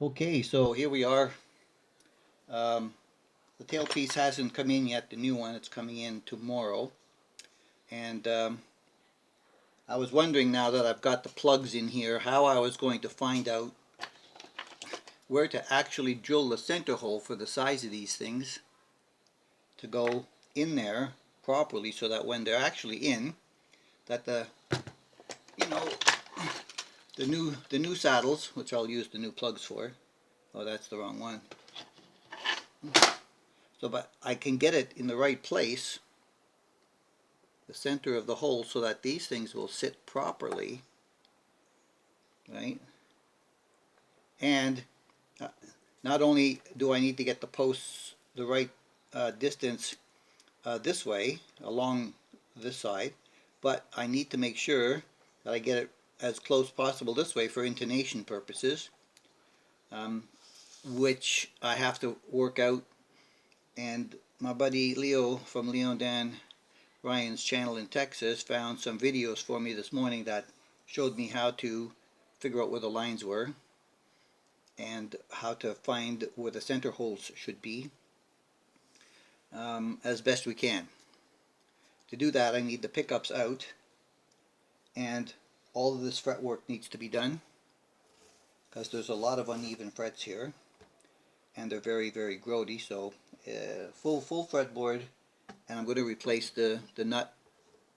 Okay, so here we are. Um, the tailpiece hasn't come in yet, the new one. It's coming in tomorrow. And I was wondering, now that I've got the plugs in here, how I was going to find out where to actually drill the center hole for the size of these things to go in there properly, so that when they're actually in, that you know the new saddles, which I'll use the new plugs for. Oh, that's the wrong one. So, but I can get it in the right place, the center of the hole, so that these things will sit properly, right? And not only do I need to get the posts the right distance this way, along this side, but I need to make sure that I get it as close as possible this way for intonation purposes, which I have to work out. And my buddy Leo from Leo Dan Ryan's channel in Texas found some videos for me this morning that showed me how to figure out where the lines were and how to find where the center holes should be as best we can. To do that, I need the pickups out, and all of this fretwork needs to be done because there's a lot of uneven frets here and they're very, very grody. So full fretboard, and I'm going to replace the nut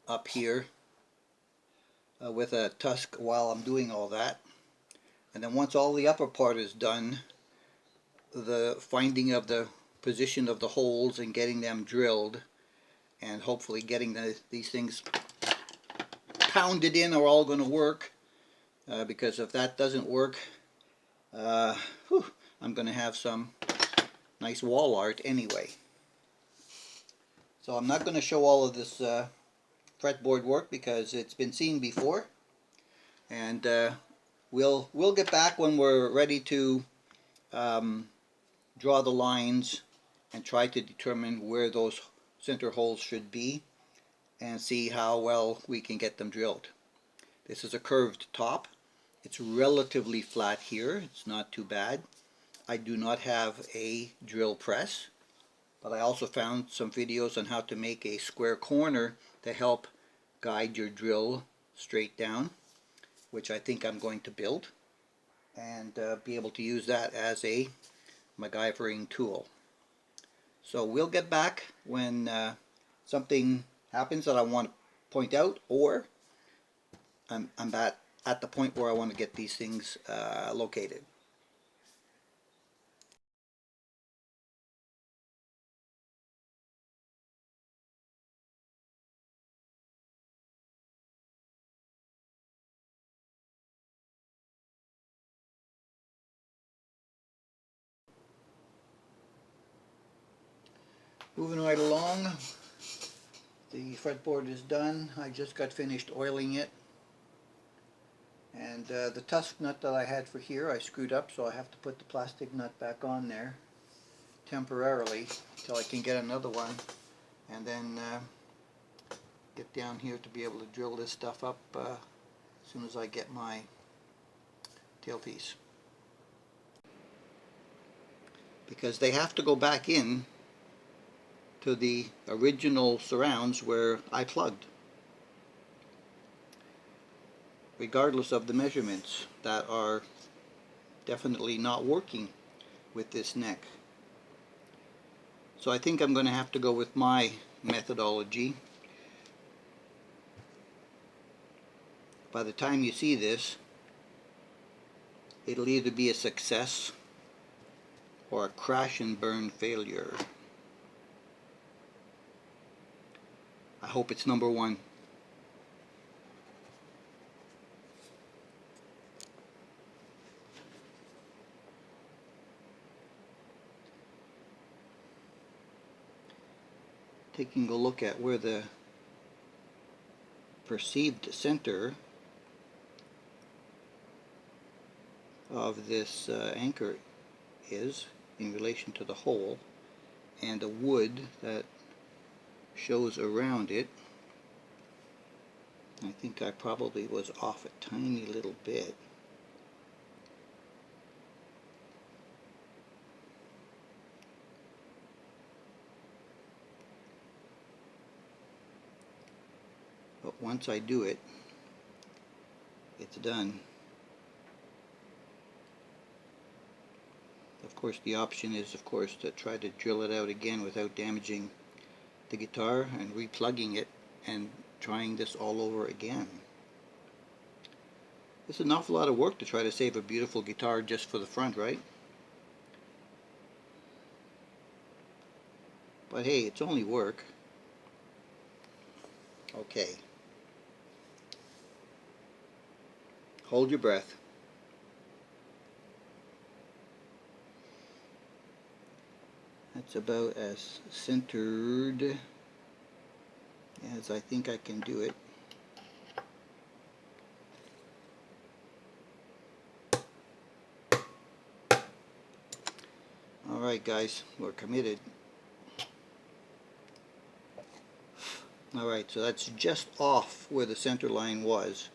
up here with a tusk while I'm doing all that. And then once all the upper part is done, the finding of the position of the holes and getting them drilled, and hopefully getting these things pounded in, are all going to work. Because if that doesn't work, I'm going to have some nice wall art anyway. So I'm not going to show all of this fretboard work because it's been seen before, and we'll get back when we're ready to draw the lines and try to determine where those center holes should be and see how well we can get them drilled. This is a curved top. It's relatively flat here. It's not too bad. I do not have a drill press, but I also found some videos on how to make a square corner to help guide your drill straight down, which I think I'm going to build and be able to use that as a MacGyvering tool. So we'll get back when something happens that I want to point out, or I'm at the point where I want to get these things located. Moving right along, the fretboard is done. I just got finished oiling it. And the tusk nut that I had for here, I screwed up, so I have to put the plastic nut back on there temporarily until I can get another one, and then get down here to be able to drill this stuff up as soon as I get my tailpiece. Because they have to go back in to the original surrounds where I plugged, regardless of the measurements that are definitely not working with this neck. So I think I'm going to have to go with my methodology. By the time you see this, it'll either be a success or a crash and burn failure. I hope it's number one. Taking a look at where the perceived center of this anchor is in relation to the hole, and the wood that shows around it, I think I probably was off a tiny little bit. But once I do it, it's done. Of course, the option is, of course, to try to drill it out again without damaging the guitar and replugging it and trying this all over again. It's an awful lot of work to try to save a beautiful guitar just for the front, right? But hey, it's only work. Okay. Hold your breath. That's about as centered as I think I can do it. Alright guys, we're committed. Alright, so that's just off where the center line was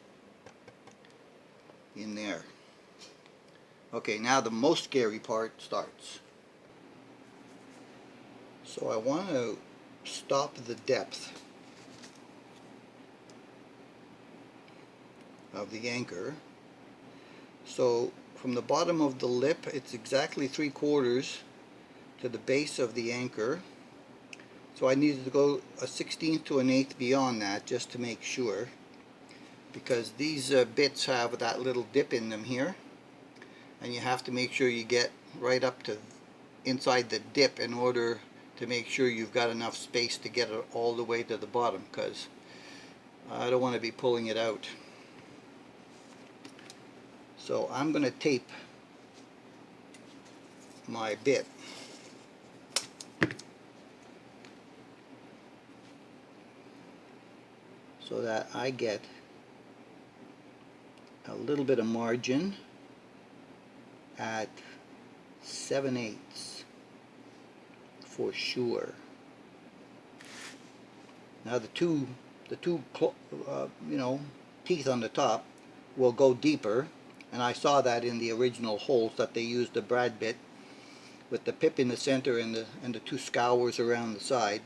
in there. Okay, now the most scary part starts. So I want to stop the depth of the anchor. So from the bottom of the lip, it's exactly 3/4 to the base of the anchor. So I needed to go a 1/16 to an 1/8 beyond that just to make sure, because these bits have that little dip in them here, and you have to make sure you get right up to inside the dip in order to make sure you've got enough space to get it all the way to the bottom, because I don't want to be pulling it out. So I'm going to tape my bit so that I get a little bit of margin at 7/8 for sure. Now the two teeth on the top will go deeper, and I saw that in the original holes that they used the brad bit with the pip in the center and the two scours around the side,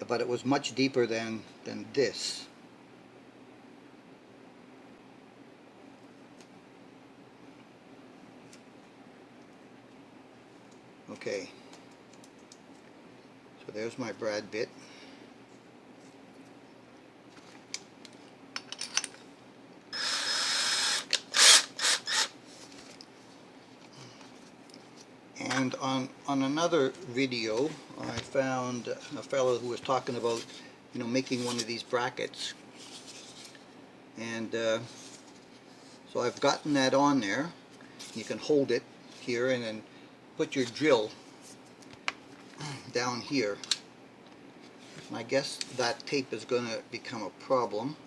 but it was much deeper than this. Okay, so there's my brad bit. And on another video, I found a fellow who was talking about, making one of these brackets. And so I've gotten that on there. You can hold it here and then put your drill down here. And I guess that tape is going to become a problem.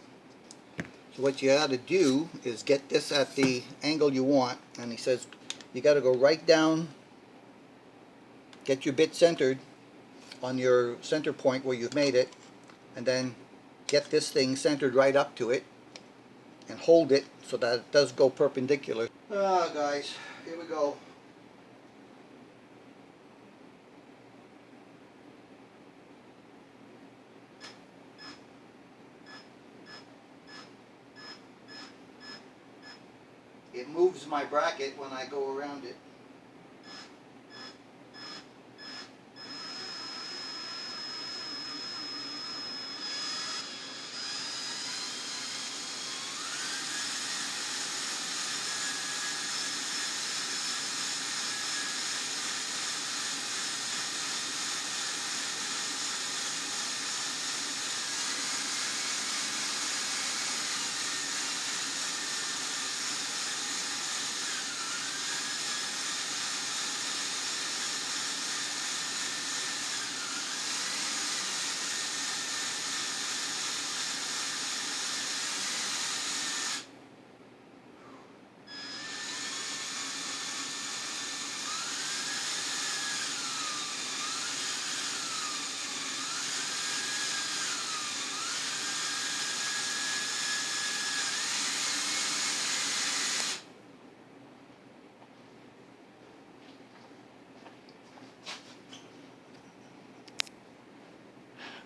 So what you ought to do is get this at the angle you want. And he says you got to go right down, get your bit centered on your center point where you've made it, and then get this thing centered right up to it and hold it so that it does go perpendicular. Ah, guys, here we go. It moves my bracket when I go around it.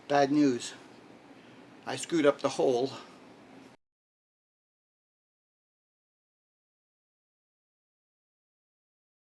Bad news. I screwed up the hole